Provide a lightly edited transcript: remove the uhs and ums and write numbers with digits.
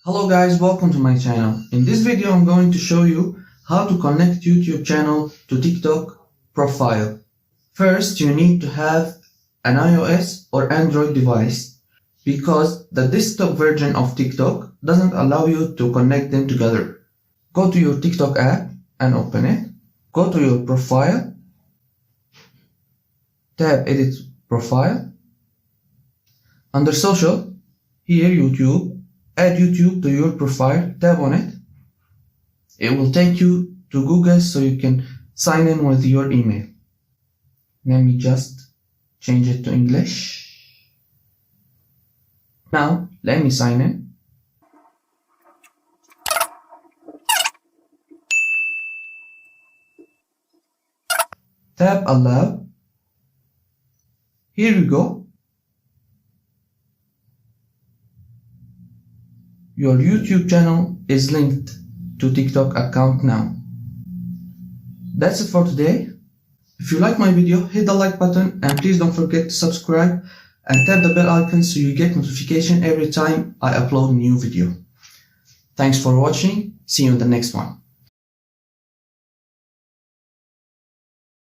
Hello guys, welcome to my channel. In this video I'm going to show you how to connect YouTube channel to TikTok profile. First you need to have an iOS or Android device because the desktop version of TikTok doesn't allow you to connect them together. Go to your TikTok app and open it. Go to your profile. Tap edit profile. Under social, here YouTube. Add YouTube to your profile, tap on it. It will take you to Google so you can sign in with your email. Let me just change it to English. Now, let me sign in. Tap allow. Here we go. Your YouTube channel is linked to TikTok account now. That's it for today. If you like my video, hit the like button and please don't forget to subscribe and tap the bell icon so you get notification every time I upload a new video. Thanks for watching. See you in the next one.